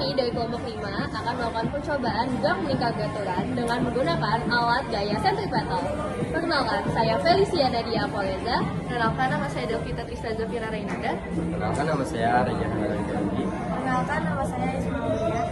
kami dari kelompok 5 akan melakukan percobaan gerak melingkar gaturan dengan menggunakan alat gaya sentripetal. Perkenalkan, saya Felicia Nadia Poleza. Perkenalkan, nama saya Delvita Trista Zafira Rainanda. Perkenalkan, nama saya Reja Hanali. Perkenalkan, nama saya Ismail.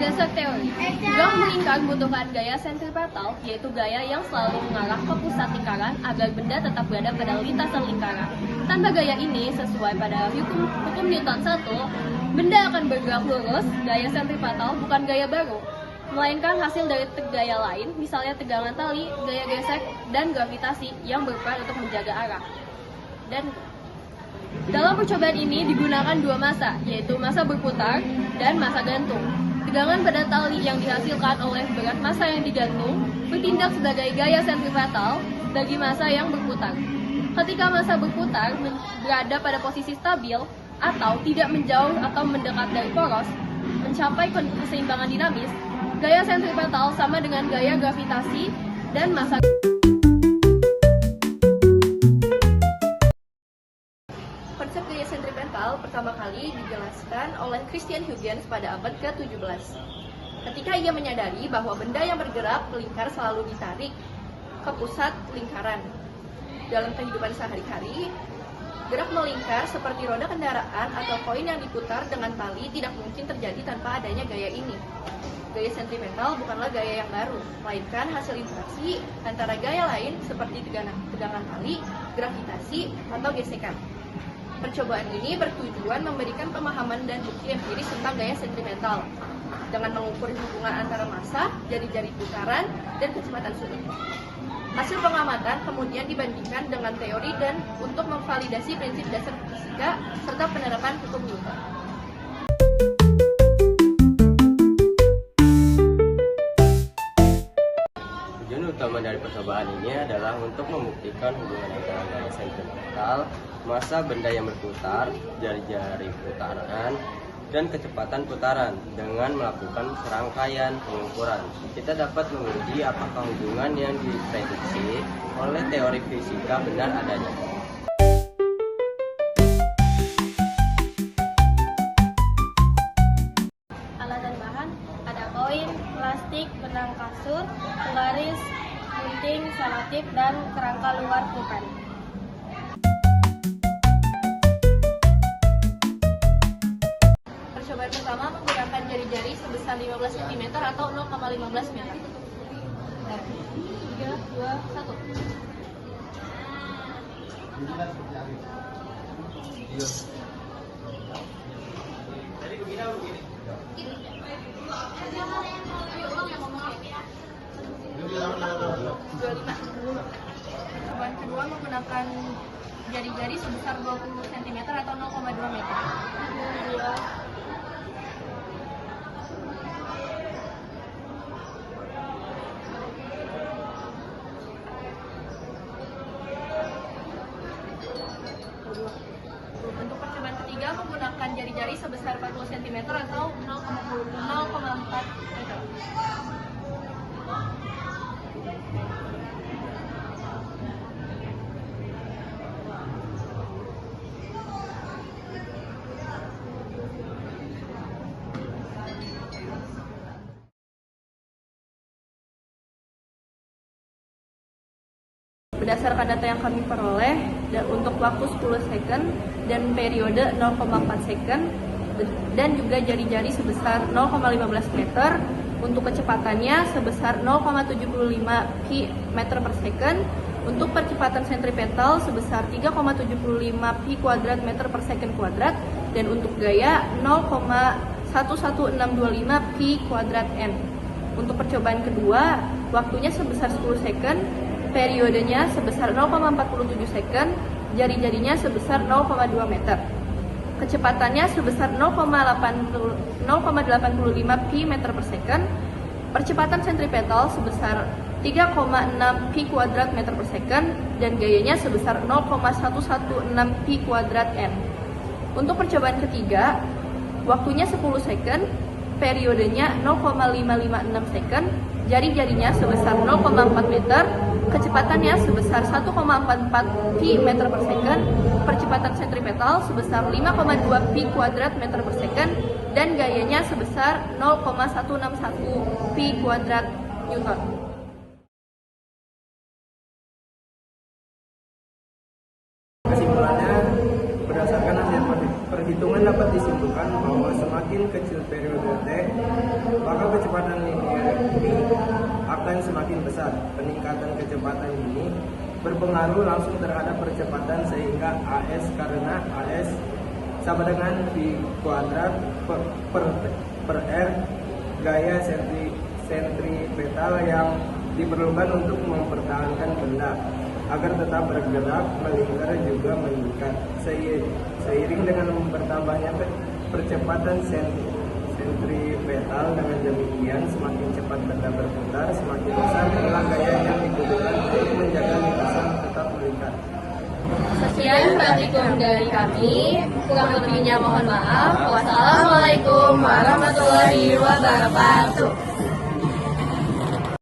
Dasar teori, gerak melingkar membutuhkan gaya sentripetal, yaitu gaya yang selalu mengarah ke pusat lingkaran agar benda tetap berada pada lintasan lingkaran. Tanpa gaya ini, sesuai pada hukum Newton 1, benda akan bergerak lurus. Gaya sentripetal bukan gaya baru, melainkan hasil dari gaya lain, misalnya tegangan tali, gaya gesek, dan gravitasi yang berperan untuk menjaga arah. Dan dalam percobaan ini digunakan dua massa, yaitu massa berputar dan massa gantung. Tegangan pada tali yang dihasilkan oleh berat massa yang digantung bertindak sebagai gaya sentripetal bagi massa yang berputar. Ketika massa berputar berada pada posisi stabil atau tidak menjauh atau mendekat dari poros, mencapai keseimbangan dinamis, gaya sentripetal sama dengan gaya gravitasi dan massa. Konsep gaya sentripetal pertama kali dijelaskan oleh Christian Huygens pada abad ke-17. Ketika ia menyadari bahwa benda yang bergerak melingkar selalu ditarik ke pusat lingkaran. Dalam kehidupan sehari-hari, gerak melingkar seperti roda kendaraan atau koin yang diputar dengan tali tidak mungkin terjadi tanpa adanya gaya ini. Gaya sentripetal bukanlah gaya yang baru, melainkan hasil interaksi antara gaya lain seperti tegangan tali, gravitasi, atau gesekan. Percobaan ini bertujuan memberikan pemahaman dan bukti empiris tentang gaya sentripetal dengan mengukur hubungan antara massa, jari-jari putaran, dan kecepatan sudut. Hasil pengamatan kemudian dibandingkan dengan teori dan untuk memvalidasi prinsip dasar fisika serta penerapan hukum Newton. Tujuan utama dari percobaan ini adalah untuk membuktikan hubungan antara gaya sentripetal, massa benda yang berputar, jari-jari putaran, dan kecepatan putaran dengan melakukan serangkaian pengukuran. Kita dapat menguji apakah hubungan yang diprediksi oleh teori fisika benar adanya. Alat dan bahan ada koin, plastik, benang kasur, penggaris, gunting, selotip, dan kerangka luar pulpen. Percobaan pertama menggunakan jari-jari sebesar 15 cm atau 0,15 meter. 3, 2, 1. Percobaan kedua menggunakan jari-jari sebesar 20 cm atau 0,2 meter. 2. Untuk percobaan ketiga menggunakan jari-jari sebesar 40 cm atau 0,4 meter. Berdasarkan data yang kami peroleh, dan untuk waktu 10 second dan periode 0,4 second dan juga jari-jari sebesar 0,15 meter, untuk kecepatannya sebesar 0,75 meter per second, untuk percepatan sentripetal sebesar 3,75 pi kuadrat meter per second kuadrat, dan untuk gaya 0,11625 pi kuadrat n. Untuk percobaan kedua, waktunya sebesar 10 second, periodenya sebesar 0,47 second, jari-jarinya sebesar 0,2 meter. Kecepatannya sebesar 0,85 pi meter per second, percepatan sentripetal sebesar 3,6 pi kuadrat meter per second, dan gayanya sebesar 0,116 pi kuadrat n. Untuk percobaan ketiga, waktunya 10 second, periodenya 0,556 second, jari-jarinya sebesar 0,4 meter, kecepatannya sebesar 1,44 pi meter per second, percepatan sentripetal sebesar 5,2 pi kuadrat meter per second, dan gayanya sebesar 0,161 pi kuadrat newton. Kesimpulannya, berdasarkan hasil perhitungan dapat disimpulkan bahwa semakin kecil periode T, maka kecepatan linier V akan semakin besar. Peningkatan kecepatan ini berpengaruh langsung terhadap percepatan sehingga AS, karena AS sama dengan V kuadrat per R gaya sentripetal yang diperlukan untuk mempertahankan benda agar tetap bergerak melingkar juga meningkat. Seiring dengan bertambahnya percepatan sentripetal, dengan demikian semakin cepat benda berputar, semakin besar pula gaya yang dibutuhkan untuk menjaga lintasan tetap melingkar. Sekian praktikum dari kami, kurang lebihnya mohon maaf. Wassalamualaikum warahmatullahi wabarakatuh.